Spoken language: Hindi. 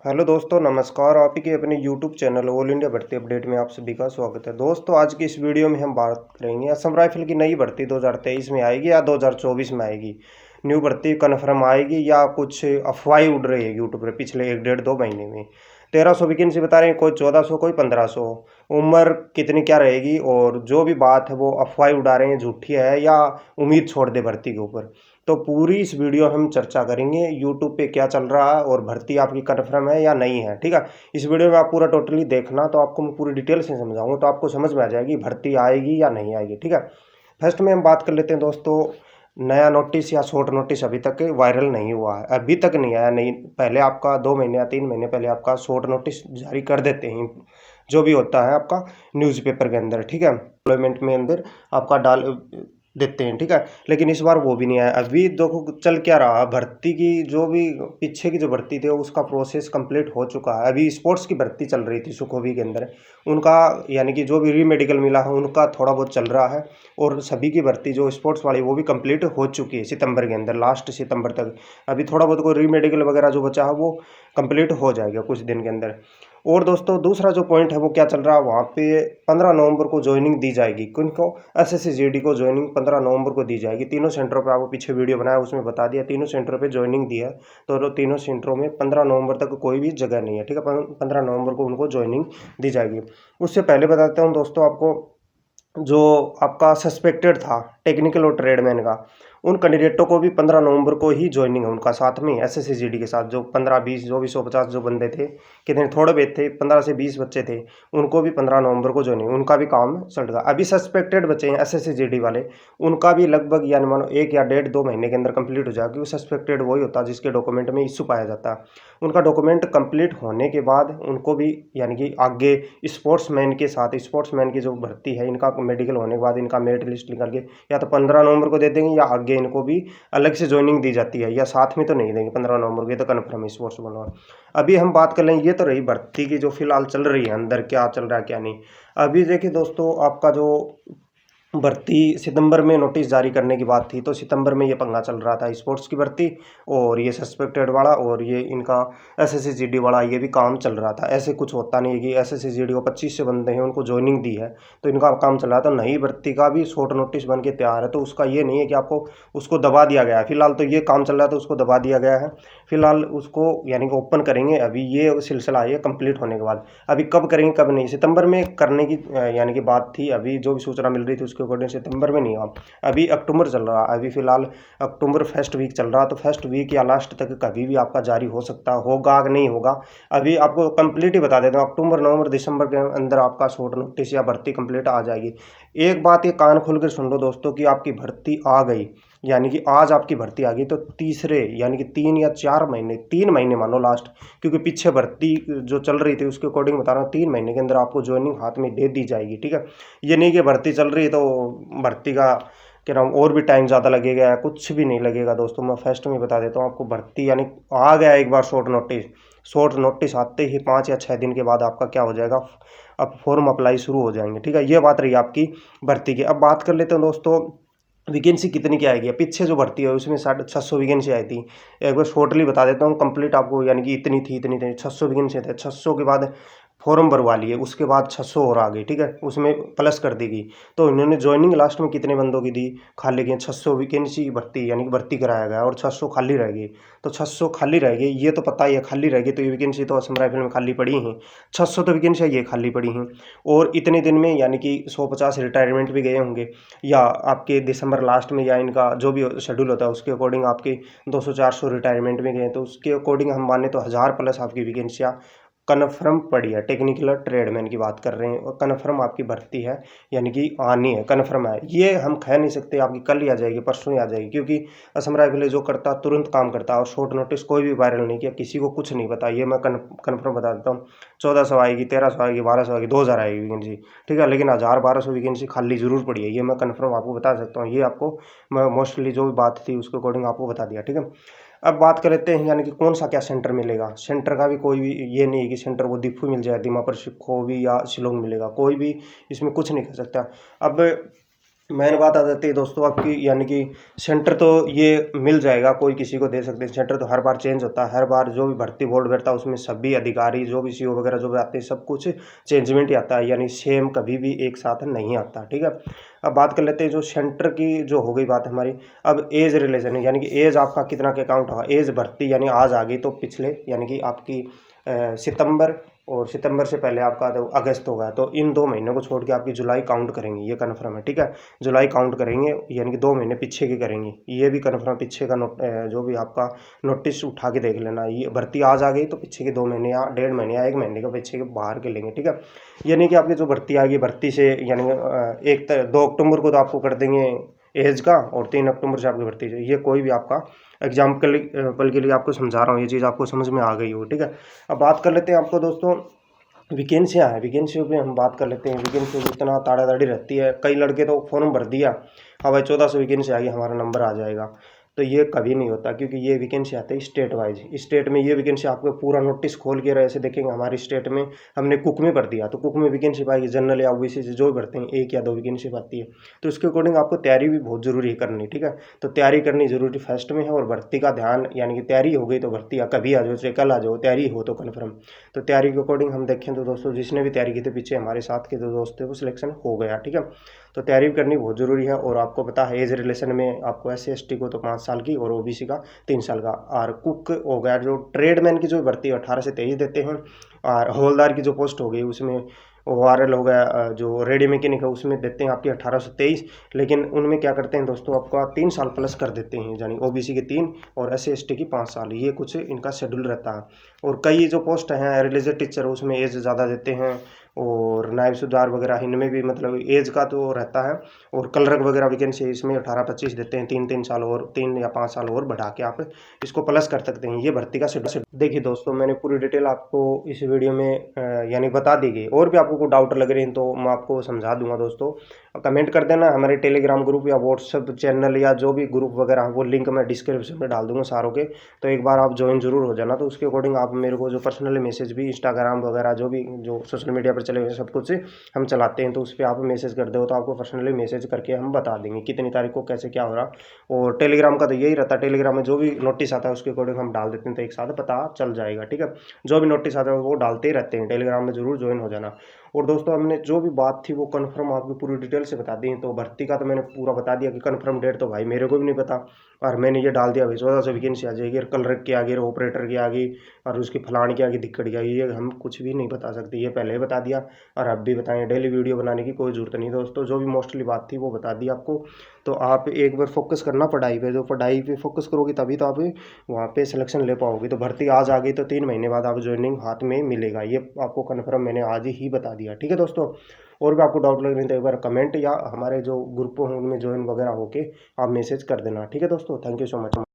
हेलो दोस्तों, नमस्कार। आप ही के अपने यूट्यूब चैनल ऑल इंडिया भर्ती अपडेट में आप सभी का स्वागत है। दोस्तों, आज की इस वीडियो में हम बात करेंगे असम राइफल की नई भर्ती 2023 में आएगी या 2024 में आएगी। न्यू भर्ती कन्फर्म आएगी या कुछ अफवाहें उड़ रही है यूट्यूब पर पिछले 1 डेढ़ 2 महीने में। 1300 वैकेंसी बता रहे हैं, कोई 1400 कोई 1500। उम्र कितनी क्या रहेगी और जो भी बात है वो अफवाहें उड़ा रहे हैं, झूठी है या उम्मीद छोड़ दे भर्ती के ऊपर। तो पूरी इस वीडियो हम चर्चा करेंगे यूट्यूब पे क्या चल रहा है और भर्ती आपकी कन्फर्म है या नहीं है। ठीक है, इस वीडियो में आप पूरा टोटली देखना, तो आपको मैं पूरी डिटेल से समझाऊंगा, तो आपको समझ में आ जाएगी भर्ती आएगी या नहीं आएगी। ठीक है, फर्स्ट में हम बात कर लेते हैं दोस्तों। नया नोटिस या शॉर्ट नोटिस अभी तक वायरल नहीं हुआ है, अभी तक नहीं आया। नहीं, पहले आपका 2 महीने या 3 महीने पहले आपका शॉर्ट नोटिस जारी कर देते हैं, जो भी होता है आपका न्यूज़पेपर के अंदर। ठीक है, एम्प्लॉयमेंट में अंदर आपका डाल देते हैं। ठीक है, लेकिन इस बार वो भी नहीं आया। अभी देखो चल क्या रहा, भर्ती की जो भी पीछे की जो भर्ती थी उसका प्रोसेस कंप्लीट हो चुका है। अभी स्पोर्ट्स की भर्ती चल रही थी सुखोवी के अंदर, उनका यानी कि जो भी री मेडिकल मिला है उनका थोड़ा बहुत चल रहा है। और सभी की भर्ती जो स्पोर्ट्स वाली वो भी कंप्लीट हो चुकी है सितंबर के अंदर, लास्ट सितंबर तक। अभी थोड़ा बहुत कोई री मेडिकल वगैरह जो बचा है वो कंप्लीट हो जाएगा कुछ दिन के अंदर। और दोस्तों, दूसरा जो पॉइंट है वो क्या चल रहा है, वहाँ पे 15 नवंबर को ज्वाइनिंग दी जाएगी। किनको? एसएससी को ज्वाइनिंग 15 नवंबर को दी जाएगी। तीनों सेंटरों पे आपको पीछे वीडियो बनाया उसमें बता दिया, तीनों सेंटरों पे ज्वाइनिंग दी है। तो तीनों सेंटरों में 15 नवंबर तक कोई भी जगह नहीं है। ठीक है, 15 नवंबर को उनको ज्वाइनिंग दी जाएगी। उससे पहले बताता हूँ दोस्तों आपको, जो आपका सस्पेक्टेड था टेक्निकल और ट्रेडमैन का, उन कैंडिडेटों को भी 15 नवंबर को ही ज्वाइनिंग है उनका, साथ में एसएससी के साथ। जो 15-20 जो भी 150 जो बंदे थे, कितने थोड़े बहुत थे, 15 से 20 बच्चे थे, उनको भी 15 नवंबर को ज्वाइनिंग, उनका भी काम चल रहा। अभी सस्पेक्टेड बच्चे हैं एसएससी वाले, उनका भी लगभग यानी मानो 1 या 1.5 2 महीने के अंदर कंप्लीट हो जाएगा, क्योंकि सस्पेक्टेड वही होता है जिसके डॉक्यूमेंट में इशू पाया जाता है। उनका डॉक्यूमेंट कंप्लीट होने के बाद उनको भी यानी कि आगे स्पोर्ट्समैन के साथ, स्पोर्ट्समैन की जो भर्ती है इनका मेडिकल होने के बाद इनका मेरिट लिस्ट निकल के या तो 15 नवंबर को दे देंगे या आगे इनको भी अलग से ज्वाइनिंग दी जाती है, या साथ में तो नहीं देंगे 15 नवंबर को, ये तो कन्फर्म है स्पोर्ट्स वाला। अभी हम बात कर लें, ये तो रही भर्ती की जो फिलहाल चल रही है, अंदर क्या चल रहा है क्या नहीं। अभी देखिए दोस्तों, आपका जो भर्ती सितंबर में नोटिस जारी करने की बात थी, तो सितंबर में ये पंगा चल रहा था स्पोर्ट्स की भर्ती और ये सस्पेक्टेड वाला और ये इनका एसएससी वाला, ये भी काम चल रहा था। ऐसे कुछ होता नहीं है कि एसएससी को 25 से बंदे हैं उनको ज्वाइनिंग दी है तो इनका काम चल रहा था। नई भर्ती का भी शॉर्ट नोटिस बन के तैयार है, तो उसका ये नहीं है कि आपको उसको दबा दिया गया है। फिलहाल तो ये काम चल रहा है तो उसको दबा दिया गया है। फिलहाल उसको यानी कि ओपन करेंगे अभी, ये सिलसिला है कंप्लीट होने के बाद। अभी कब करेंगे कब नहीं, सितंबर में करने की यानी कि बात थी। अभी जो भी सूचना मिल रही थी उसके अकॉर्डिंग सितंबर में नहीं हुआ, अभी अक्टूबर चल रहा है। अभी फिलहाल अक्टूबर फर्स्ट वीक चल रहा, तो फर्स्ट वीक या लास्ट तक कभी भी आपका जारी हो सकता, होगा कि नहीं होगा। अभी आपको कंप्लीट ही बता देता हूँ, अक्टूबर नवंबर दिसंबर के अंदर आपका शॉर्ट नोटिस या भर्ती कंप्लीट आ जाएगी। एक बात ये कान खोल कर सुन लो दोस्तों, कि आपकी भर्ती आ गई, यानी कि आज आपकी भर्ती आ गई, तो तीसरे यानी कि 3 या 4 महीने, 3 महीने मानो लास्ट, क्योंकि पीछे भर्ती जो चल रही थी उसके अकॉर्डिंग बता रहा हूँ, 3 महीने के अंदर आपको ज्वाइनिंग हाथ में दे दी जाएगी। ठीक है, ये नहीं कि भर्ती चल रही है तो भर्ती का क्या नाम और भी टाइम ज़्यादा लगेगा, कुछ भी नहीं लगेगा दोस्तों। मैं फर्स्ट में बता देता हूँ आपको, भर्ती यानी आ गया एक बार शॉर्ट नोटिस, शॉर्ट नोटिस आते ही 5 या 6 दिन के बाद आपका क्या हो जाएगा, अब फॉर्म अप्लाई शुरू हो जाएंगे। ठीक है, ये बात रही आपकी भर्ती की। अब बात कर लेते हैं दोस्तों, वैकेंसी कितनी की आएगी। पीछे जो भर्ती है उसमें 650 वैकेंसी आई थी। एक बार शॉर्टली बता देता हूँ कंप्लीट आपको, यानी कि इतनी थी इतनी थी, 600 वैकेंसी थे। 600 के बाद फॉर्म भरवा लिए, उसके बाद 600 और आ गई। ठीक है, उसमें प्लस कर दी गई। तो इन्होंने ज्वाइनिंग लास्ट में कितने बंदों की दी, खाली गई 600 वैकेंसी भर्ती, यानी कि भर्ती कराया गया और 600 खाली रह गई। तो 600 खाली रह गई, ये तो पता ही है खाली रह गई, तो ये वैकेंसी तो असम राइफल में खाली पड़ी हैं। 600 तो वैकेंसी ये खाली पड़ी हैं, और इतने दिन में यानी कि 150 रिटायरमेंट भी गए होंगे, या आपके दिसंबर लास्ट में, या इनका जो भी शेड्यूल होता है उसके अकॉर्डिंग आपके 200-400 रिटायरमेंट में गए, तो उसके अकॉर्डिंग हम माने तो 1000 प्लस आपकी वैकेंसियाँ कन्फर्म पड़ी है। टेक्निकल और ट्रेडमैन की बात कर रहे हैं, और कन्फर्म आपकी भर्ती है, यानी कि आनी है, कन्फर्म है। ये हम कह नहीं सकते आपकी कल ही आ जाएगी परसों ही आ जाएगी, क्योंकि असम राइफल जो करता तुरंत काम करता है, और शॉर्ट नोटिस कोई भी वायरल नहीं किया, किसी को कुछ नहीं पता। ये मैं कन्फर्म बता देता हूँ, 1400 आएगी, 1300 आएगी, 1200 आएगी, 2000 आएगी वैकेंसी। ठीक है, लेकिन 1000-1200 वैकेंसी खाली जरूर पड़ी है, ये मैं कन्फर्म आपको बता सकता हूँ। ये आपको मैं मोस्टली जो भी बात थी उसके अकॉर्डिंग आपको बता दिया। ठीक है, अब बात कर लेते हैं यानी कि कौन सा क्या सेंटर मिलेगा। सेंटर का भी कोई भी ये नहीं है कि सेंटर वो दिफू मिल जाए, दीमापुर, शिखो भी या शिलोंग मिलेगा, कोई भी इसमें कुछ नहीं कर सकता। अब मेन बात आ जाती है दोस्तों आपकी, यानी कि सेंटर तो ये मिल जाएगा, कोई किसी को दे सकते हैं। सेंटर तो हर बार चेंज होता है, हर बार जो भी भर्ती बोर्ड बैठता है उसमें सभी अधिकारी जो भी सीओ वगैरह जो भी आते हैं सब कुछ चेंजमेंट ही आता है, यानी सेम कभी भी एक साथ नहीं आता। ठीक है, अब बात कर लेते हैं जो सेंटर की जो हो गई बात हमारी। अब एज रिलेशन है, यानी कि एज आपका कितना के काउंट होगा। एज भर्ती यानी आज आ गई तो पिछले यानी कि आपकी सितंबर, और सितंबर से पहले आपका तो अगस्त होगा, तो इन 2 महीनों को छोड़ के आपकी जुलाई काउंट करेंगे, ये कन्फर्म है। ठीक है, जुलाई काउंट करेंगे, यानी कि 2 महीने पीछे की करेंगे, ये भी कन्फर्म। पीछे का जो भी आपका नोटिस उठा के देख लेना, ये भर्ती आज आ गई तो पीछे के 2 महीने या 1.5 महीने या 1 महीने का पीछे के बाहर के लेंगे। ठीक है, ये नहीं कि आपकी जो भर्ती आ गई भर्ती से, यानी 2 अक्टूबर को तो आपको कर देंगे एज का, और 3 अक्टूबर से आपकी भर्ती है, ये कोई भी आपका एग्जाम्पल पल के लिए आपको समझा रहा हूँ, ये चीज़ आपको समझ में आ गई हो। ठीक है, अब बात कर लेते हैं आपको दोस्तों वैकेंसियाँ हैं, वैकेंसियों पे हम बात कर लेते हैं। वैकेंसी इतना ताड़ाताड़ी रहती है, कई लड़के तो फॉर्म भर दिया, हाँ भाई 1400 वैकेंसी आ गई, हमारा नंबर आ जाएगा, तो ये कभी नहीं होता, क्योंकि ये वैकेंसी आती है स्टेट वाइज। स्टेट में ये वैकेंसी आपको पूरा नोटिस खोल के ऐसे देखेंगे, हमारी स्टेट में हमने कुक में भर दिया तो कुक में वैकेंसी पाएगी, जनरल या ओबीसी से जो भी भरते हैं 1 या 2 वैकेंसी पाती है, तो उसके अकॉर्डिंग आपको तैयारी भी बहुत जरूरी है करनी। ठीक है, तो तैयारी करनी जरूरी फर्स्ट में है, और भर्ती का ध्यान, यानी कि तैयारी हो गई तो भर्ती कभी आ जाओ चाहे कल आ जाओ, तैयारी हो तो कन्फर्म। तो तैयारी के अकॉर्डिंग हम देखें तो दोस्तों जिसने भी तैयारी की थी पीछे हमारे साथ के जो दोस्त थे वो सिलेक्शन हो गया। ठीक है, तो तैयारी भी करनी बहुत ज़रूरी है। और आपको पता है एज रिलेशन में आपको SC ST को तो 5 साल की और OBC का 3 साल का, और कुक हो गया जो ट्रेडमैन की जो भर्ती है 18 से 23 देते हैं, और हवलदार की जो पोस्ट हो गई उसमें ORL हो गया, जो रेडी मैकेनिक है उसमें देते हैं आपकी 18 से 23। लेकिन उनमें क्या करते हैं दोस्तों, आपका 3 साल प्लस कर देते हैं, यानी OBC के 3 और SC ST की 5 साल, ये कुछ इनका शेड्यूल रहता है। और कई जो पोस्ट हैं रिलीजियस टीचर उसमें एज ज़्यादा देते हैं, और नायब सुधार वगैरह इनमें भी मतलब एज का तो रहता है। और क्लर्क वगैरह वैकेंसी इसमें 18-25 देते हैं, 3-3 साल और 3 या 5 साल और बढ़ा के आप इसको प्लस कर सकते हैं। ये भर्ती का शेड्यूल देखिए दोस्तों, मैंने पूरी डिटेल आपको इस वीडियो में यानी बता दी गई। और भी आपको कोई डाउट लग रहे हैं तो मैं आपको समझा दूंगा दोस्तों, कमेंट कर देना। हमारे टेलीग्राम ग्रुप या व्हाट्सएप चैनल या जो भी ग्रुप वगैरह है वो लिंक मैं डिस्क्रिप्शन में डाल दूंगा सारों के, तो एक बार आप ज्वाइन जरूर हो जाना। तो उसके अकॉर्डिंग आप मेरे को जो पर्सनली मैसेज भी इंस्टाग्राम वगैरह जो भी जो सोशल मीडिया पर चले हुए सब कुछ हम चलाते हैं, तो उस पर आप मैसेज कर दो तो आपको पर्सनली मैसेज करके हम बता देंगे कितनी तारीख को कैसे क्या हो रहा। और टेलीग्राम का तो यही रहता है, टेलीग्राम में जो भी नोटिस आता है उसके अकॉर्डिंग हम डाल देते हैं, तो एक साथ पता चल जाएगा। ठीक है, जो भी नोटिस आता है वो डालते ही रहते हैं, टेलीग्राम में जरूर ज्वाइन हो जाना। और दोस्तों हमने जो भी बात थी वो कंफर्म आपको पूरी डिटेल से बता दी। तो भर्ती का तो मैंने पूरा बता दिया कि कंफर्म डेट तो भाई मेरे को भी नहीं पता, और मैंने ये डाल दिया भाई 1400 वैकेंसी आ जाएगी, और क्लर्क की आ गई, ऑपरेटर की आ गई, और उसकी फलाने की आ गई, दिक्कत की आ गई, ये हम कुछ भी नहीं बता सकते, ये पहले ही बता दिया और अब भी बताएं। डेली वीडियो बनाने की कोई ज़रूरत नहीं दोस्तों, जो भी मोस्टली बात थी वो बता दी आपको। तो आप एक बार फोकस करना पढ़ाई पे, जो पढ़ाई पे फोकस करोगे तभी तो आप वहाँ पे सिलेक्शन ले पाओगे। तो भर्ती आज आ गई तो 3 महीने बाद आप ज्वाइनिंग हाथ में मिलेगा, ये आपको कन्फर्म मैंने आज ही बता दिया। ठीक है दोस्तों, और भी आपको डाउट लग रही है तो एक बार कमेंट या हमारे जो ग्रुप हैं उनमें ज्वाइन वगैरह होके आप मैसेज कर देना। ठीक है दोस्तों, थैंक यू सो मच।